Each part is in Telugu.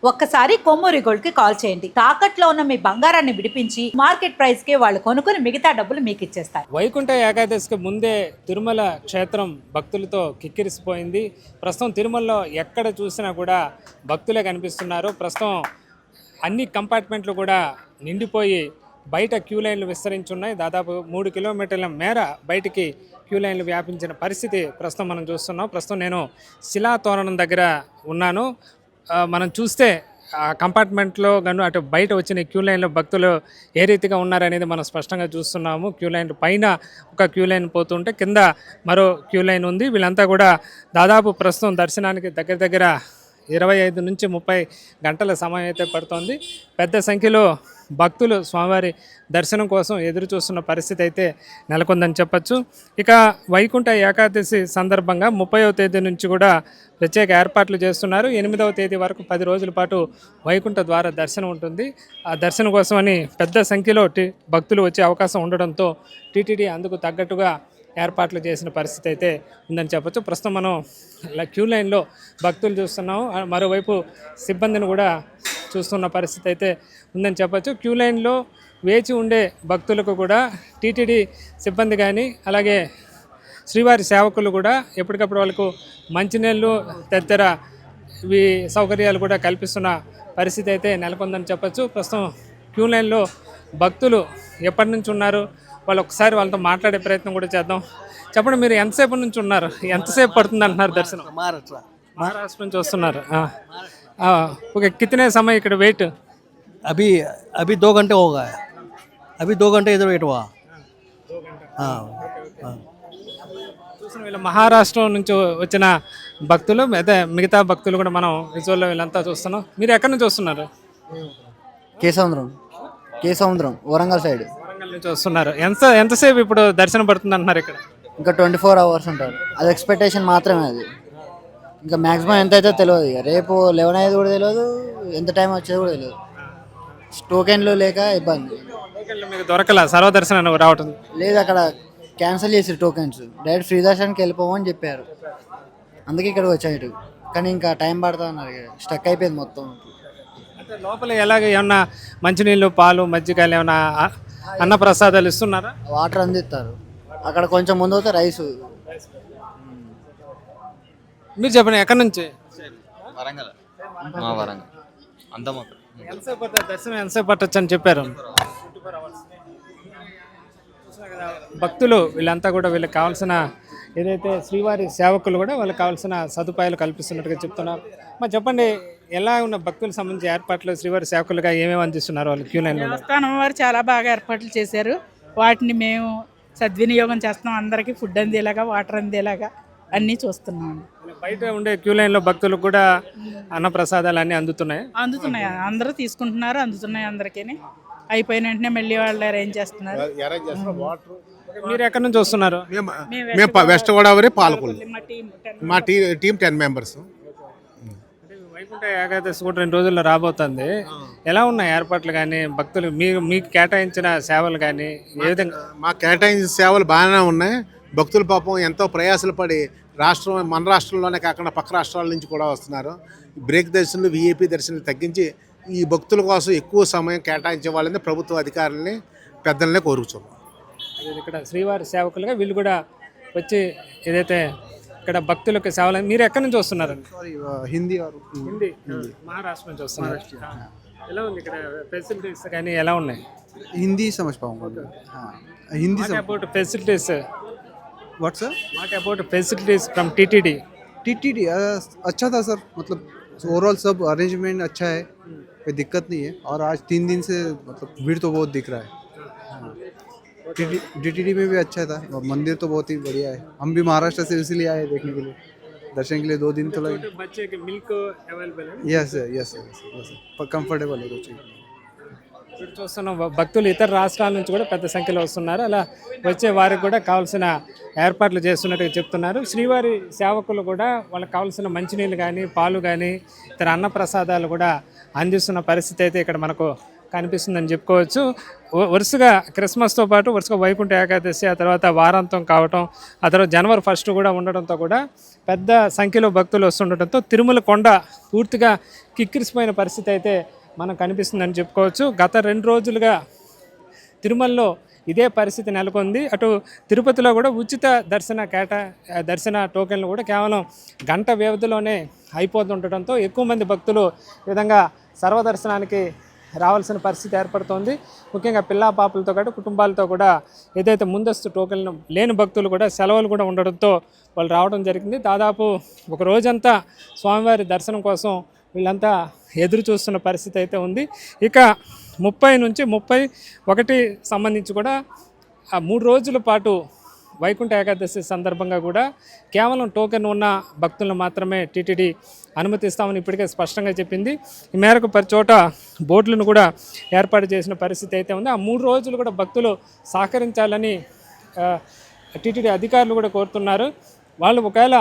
ఒక్కసారి కొమ్మూరి గోల్డ్ కి కాల్ చేయండి. తాకట్లో ఉన్న మీ బంగారాన్ని విడిపించి మార్కెట్ ప్రైస్ కి వాళ్ళు కొనుక్కుని మిగతా డబ్బులు మీకు ఇచ్చేస్తారు. వైకుంఠ ఏకాదశికి ముందే తిరుమల క్షేత్రం భక్తులతో కిక్కిరిసిపోయింది. ప్రస్తుతం తిరుమలలో ఎక్కడ చూసినా కూడా భక్తులే కనిపిస్తున్నారు. ప్రస్తుతం అన్ని కంపార్ట్మెంట్లు కూడా నిండిపోయి బయట క్యూ లైన్లు విస్తరించున్నాయి. దాదాపు 3 కిలోమీటర్ల మేర బయటికి క్యూ లైన్లు వ్యాపించిన పరిస్థితి ప్రస్తుతం మనం చూస్తున్నాం. ప్రస్తుతం నేను శిలాతోరణం దగ్గర ఉన్నాను. మనం చూస్తే ఆ కంపార్ట్మెంట్లో గాను అటు బయట వచ్చిన క్యూ లైన్లో భక్తులు ఏ రీతిగా ఉన్నారనేది మనం స్పష్టంగా చూస్తున్నాము. క్యూ లైన్ పైన ఒక క్యూ లైన్ పోతుంటే కింద మరో క్యూ లైన్ ఉంది. వీళ్ళంతా కూడా దాదాపు ప్రస్తుతం దర్శనానికి దగ్గర 25 నుంచి 30 గంటల సమయం అయితే పడుతోంది. పెద్ద సంఖ్యలో భక్తులు స్వామివారి దర్శనం కోసం ఎదురు చూస్తున్న పరిస్థితి అయితే నెలకొందని చెప్పచ్చు. ఇక వైకుంఠ ఏకాదశి సందర్భంగా 30వ తేదీ నుంచి కూడా ప్రత్యేక ఏర్పాట్లు చేస్తున్నారు. 8వ తేదీ వరకు 10 రోజుల పాటు వైకుంఠ ద్వార దర్శనం ఉంటుంది. ఆ దర్శనం కోసమని పెద్ద సంఖ్యలో భక్తులు వచ్చే అవకాశం ఉండడంతో టీటీడీ అందుకు తగ్గట్టుగా ఏర్పాట్లు చేసిన పరిస్థితి అయితే ఉందని చెప్పచ్చు. ప్రస్తుతం మనం క్యూ లైన్లో భక్తులు చూస్తున్నాము. మరోవైపు సిబ్బందిని కూడా చూస్తున్న పరిస్థితి అయితే ఉందని చెప్పచ్చు. క్యూ లైన్లో వేచి ఉండే భక్తులకు కూడా టీటీడీ సిబ్బంది కానీ అలాగే శ్రీవారి సేవకులు కూడా ఎప్పటికప్పుడు వాళ్ళకు మంచినీళ్ళు తదితర ఇవి సౌకర్యాలు కూడా కల్పిస్తున్న పరిస్థితి అయితే నెలకొందని చెప్పచ్చు. ప్రస్తుతం క్యూ లైన్లో భక్తులు ఎప్పటి నుంచి ఉన్నారు, వాళ్ళు ఒకసారి వాళ్ళతో మాట్లాడే ప్రయత్నం కూడా చేద్దాం. చెప్పండి, మీరు ఎంతసేపు నుంచి ఉన్నారు, ఎంతసేపు పడుతుంది అంటున్నారు దర్శనం? महाराष्ट्र నుంచి వస్తున్నారు. ఓకే, कितने समय ఇక్కడ వెయిట్? अभी अभी 2 घंटे हो गए. अभी 2 घंटे इधर वेट हुआ. हाँ. చూసిన వీళ్ళు మహారాష్ట్ర నుంచి వచ్చిన భక్తులు, అయితే మిగతా భక్తులు కూడా మనం విజువల్లో వీళ్ళంతా చూస్తున్నాం. మీరు ఎక్కడి నుంచి వస్తున్నారు? కేసముద్రం వరంగల్ సైడ్. వరంగల్ నుంచి వస్తున్నారు. ఎంతసేపు ఇప్పుడు దర్శనం పడుతుంది అంటున్నారు ఇక్కడ? ఇంకా 24 hours ఉంటారు. అది ఎక్స్పెక్టేషన్ మాత్రమే. అది ఇంకా మ్యాక్సిమం ఎంత అయితే తెలియదు. ఇక రేపు 11 అయ్యేది కూడా తెలియదు, ఎంత టైం వచ్చేది కూడా తెలియదు. టోకెన్లు లేక ఇబ్బంది. మీకు దొరకలా సర్వదర్శనం రావటం లేదు, అక్కడ క్యాన్సిల్ చేసారు టోకెన్స్. డైరెక్ట్ ఫ్రీ దర్శనానికి వెళ్ళిపోమని చెప్పారు. అందుకే ఇక్కడికి వచ్చాను ఇటు. కానీ ఇంకా టైం పడుతుంది అన్నారు. స్టక్ అయిపోయింది మొత్తం. అంటే లోపల ఎలాగ ఏమన్నా మంచినీళ్ళు, పాలు, మజ్జిగలు ఏమన్నా అన్న ప్రసాదాలు ఇస్తున్నారా? వాటర్ అందిస్తారు. అక్కడ కొంచెం ముందు అవుతే రైసు. మీరు చెప్పండి, ఎక్కడి నుంచి? వరంగల్. వరంగల్ అందమా. ఎంతసేపు పడుతుంది దర్శనం, ఎంతసేపు పట్టచ్చు అని చెప్పారు? భక్తులు వీళ్ళంతా కూడా వీళ్ళకి కావాల్సిన ఏదైతే శ్రీవారి సేవకులు కూడా వాళ్ళకి కావాల్సిన సదుపాయాలు కల్పిస్తున్నట్టుగా చెప్తున్నారు. మరి చెప్పండి, ఎలా ఉన్న భక్తులకు సంబంధించి ఏర్పాట్లు శ్రీవారి సేవకులుగా ఏమేమి అందిస్తున్నారు వాళ్ళు క్యూ లైన్లో? దేవస్థానం వారు చాలా బాగా ఏర్పాట్లు చేశారు. వాటిని మేము సద్వినియోగం చేస్తున్నాం. అందరికీ ఫుడ్ అందేలాగా, వాటర్ అందేలాగా అన్నీ చూస్తున్నాం. బయట ఉండే క్యూ లైన్లో భక్తులకు కూడా అన్నప్రసాదాలు అన్నీ అందుతున్నాయి. అందరూ తీసుకుంటున్నారు, అందుతున్నాయి అందరికీ. అయిపోయిన వెంటనే మళ్ళీ వాళ్ళు అరేంజ్ చేస్తున్నారు. మీరు ఎక్కడి నుంచి వస్తున్నారు? మేము వెస్ట్ గోదావరి, పాలకొల్లు. మా టీం 10 members. వైకుంఠ ఏకాదశి కూడా 2 రోజుల్లో రాబోతుంది. ఎలా ఉన్నాయి ఏర్పాట్లు కానీ, భక్తులు మీకు కేటాయించిన సేవలు కానీ ఏ విధంగా? మా కేటాయించిన సేవలు బాగానే ఉన్నాయి. భక్తుల పాపం ఎంతో ప్రయాసలు పడి మన రాష్ట్రంలోనే కాకుండా పక్క రాష్ట్రాల నుంచి కూడా వస్తున్నారు. బ్రేక్ దర్శనాలు, విఐపి దర్శనాలు తగ్గించి ఈ భక్తుల కోసం ఎక్కువ సమయం కేటాయించే వాళ్ళని ప్రభుత్వ అధికారులని, పెద్దలనే కోరుచున్నాం. ఇక్కడ శ్రీవారి సేవకులుగా వీళ్ళు కూడా వచ్చి ఏదైతే ఇక్కడ భక్తులకు సేవలు. మీరు ఎక్కడి నుంచి వస్తున్నారు? హిందీ మహారాష్ట్ర నుంచి వస్తున్నారు. ఎలా ఉంది ఇక్కడ ఫెసిలిటీస్ కానీ ఎలా ఉన్నాయి? हिंदी समझ पाऊंगा. हाँ, Hindi What about facilities? What sir? What about facilities from TTD? TTD अच्छा था सर. मतलब ओवरऑल सब अरेंजमेंट अच्छा है, कोई दिक्कत नहीं है. और आज 3 दिन से मतलब भीड़ तो बहुत दिख रहा है. डीटीडी में भी अच्छा था. और मंदिर तो बहुत ही बढ़िया है. हम भी महाराष्ट्र से इसलिए आए देखने के लिए, दर्शन के लिए. 2 दिन तो लगे. बच्चे के मिल्क अवेलेबल है? यस यस कंफर्टेबल है बच्चे. ఇప్పుడు చూస్తున్నాం భక్తులు ఇతర రాష్ట్రాల నుంచి కూడా పెద్ద సంఖ్యలో వస్తున్నారు. అలా వచ్చే వారికి కూడా కావాల్సిన ఏర్పాట్లు చేస్తున్నట్టుగా చెప్తున్నారు. శ్రీవారి సేవకులు కూడా వాళ్ళకి కావాల్సిన మంచినీళ్ళు కానీ, పాలు కానీ, ఇతర అన్నప్రసాదాలు కూడా అందిస్తున్న పరిస్థితి అయితే ఇక్కడ మనకు కనిపిస్తుందని చెప్పుకోవచ్చు. వరుసగా క్రిస్మస్తో పాటు వరుసగా వైకుంఠ ఏకాదశి, ఆ తర్వాత వారాంతం కావటం, ఆ తర్వాత జనవరి 1 కూడా ఉండడంతో కూడా పెద్ద సంఖ్యలో భక్తులు వస్తుండటంతో తిరుమల కొండ పూర్తిగా కిక్కిరిసిపోయిన పరిస్థితి అయితే మనకు కనిపిస్తుందని చెప్పుకోవచ్చు. గత 2 రోజులుగా తిరుమలలో ఇదే పరిస్థితి నెలకొంది. అటు తిరుపతిలో కూడా ఉచిత దర్శన టోకెన్లు కూడా కేవలం గంట వ్యవధిలోనే అయిపోతుండటంతో ఎక్కువ మంది భక్తులు ఈ విధంగా సర్వదర్శనానికి రావాల్సిన పరిస్థితి ఏర్పడుతోంది. ముఖ్యంగా పిల్లా పాపలతో పాటు కుటుంబాలతో కూడా ఏదైతే ముందస్తు టోకెన్లు లేని భక్తులు కూడా సెలవులు కూడా ఉండడంతో వాళ్ళు రావడం జరిగింది. దాదాపు ఒక రోజంతా స్వామివారి దర్శనం కోసం వీళ్ళంతా ఎదురు చూస్తున్న పరిస్థితి అయితే ఉంది. ఇక 30 నుంచి 31 సంబంధించి కూడా ఆ 3 రోజుల పాటు వైకుంఠ ఏకాదశి సందర్భంగా కూడా కేవలం టోకెన్ ఉన్న భక్తులను మాత్రమే టీటీడీ అనుమతిస్తామని ఇప్పటికే స్పష్టంగా చెప్పింది. ఈ మేరకు పరి చోట బోర్డులను కూడా ఏర్పాటు చేసిన పరిస్థితి అయితే ఉంది. ఆ 3 రోజులు కూడా భక్తులు సహకరించాలని టీటీడీ అధికారులు కూడా కోరుతున్నారు. వాళ్ళు ఒకవేళ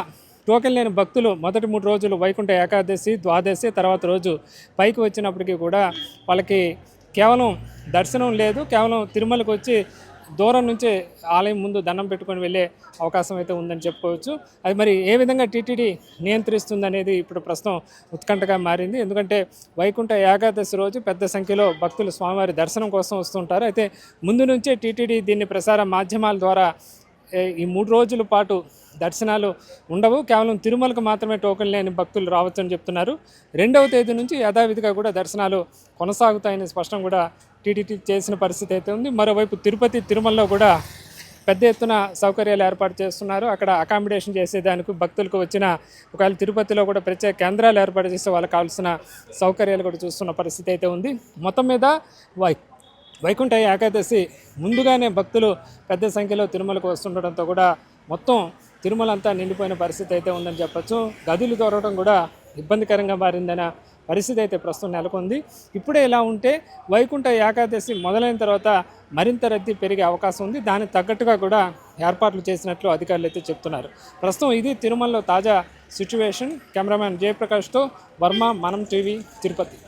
టోకెన్ లేని భక్తులు మొదటి 3 రోజులు వైకుంఠ ఏకాదశి, ద్వాదశి తర్వాత రోజు పైకి వచ్చినప్పటికీ కూడా వాళ్ళకి కేవలం దర్శనం లేదు, కేవలం తిరుమలకు వచ్చి దూరం నుంచి ఆలయం ముందు దండం పెట్టుకొని వెళ్ళే అవకాశం అయితే ఉందని చెప్పుకోవచ్చు. అది మరి ఏ విధంగా టీటీడీ నియంత్రిస్తుంది అనేది ఇప్పుడు ప్రస్తుతం ఉత్కంఠగా మారింది. ఎందుకంటే వైకుంఠ ఏకాదశి రోజు పెద్ద సంఖ్యలో భక్తులు స్వామివారి దర్శనం కోసం వస్తుంటారు. అయితే ముందు నుంచే టీటీడీ దీన్ని ప్రసార మాధ్యమాల ద్వారా ఈ 3 రోజుల పాటు దర్శనాలు ఉండవు, కేవలం తిరుమలకు మాత్రమే టోకెన్ లేని భక్తులు రావచ్చని చెప్తున్నారు. 2వ తేదీ నుంచి యథావిధిగా కూడా దర్శనాలు కొనసాగుతాయని స్పష్టం కూడా టీటీడీ చేసిన పరిస్థితి అయితే ఉంది. మరోవైపు తిరుపతి, తిరుమలలో కూడా పెద్ద ఎత్తున సౌకర్యాలు ఏర్పాటు చేస్తున్నారు. అక్కడ అకామిడేషన్ చేసేదానికి భక్తులకు వచ్చిన ఒకవేళ తిరుపతిలో కూడా ప్రత్యేక కేంద్రాలు ఏర్పాటు చేస్తే వాళ్ళకి కావాల్సిన సౌకర్యాలు కూడా చూస్తున్న పరిస్థితి అయితే ఉంది. మొత్తం మీద వైకుంఠ ఏకాదశి ముందుగానే భక్తులు పెద్ద సంఖ్యలో తిరుమలకు వస్తుండటంతో కూడా మొత్తం తిరుమల అంతా నిండిపోయిన పరిస్థితి అయితే ఉందని చెప్పొచ్చు. గదులు దొరకడం కూడా ఇబ్బందికరంగా మారిందన్న పరిస్థితి అయితే ప్రస్తుతం నెలకొంది. ఇప్పుడే ఇలా ఉంటే వైకుంఠ ఏకాదశి మొదలైన తర్వాత మరింత రద్దీ పెరిగే అవకాశం ఉంది. దానికి తగ్గట్టుగా కూడా ఏర్పాట్లు చేసినట్లు అధికారులు అయితే చెప్తున్నారు. ప్రస్తుతం ఇది తిరుమలలో తాజా సిచ్యువేషన్. కెమెరామ్యాన్ జయప్రకాష్తో వర్మ, మనం టీవీ, తిరుపతి.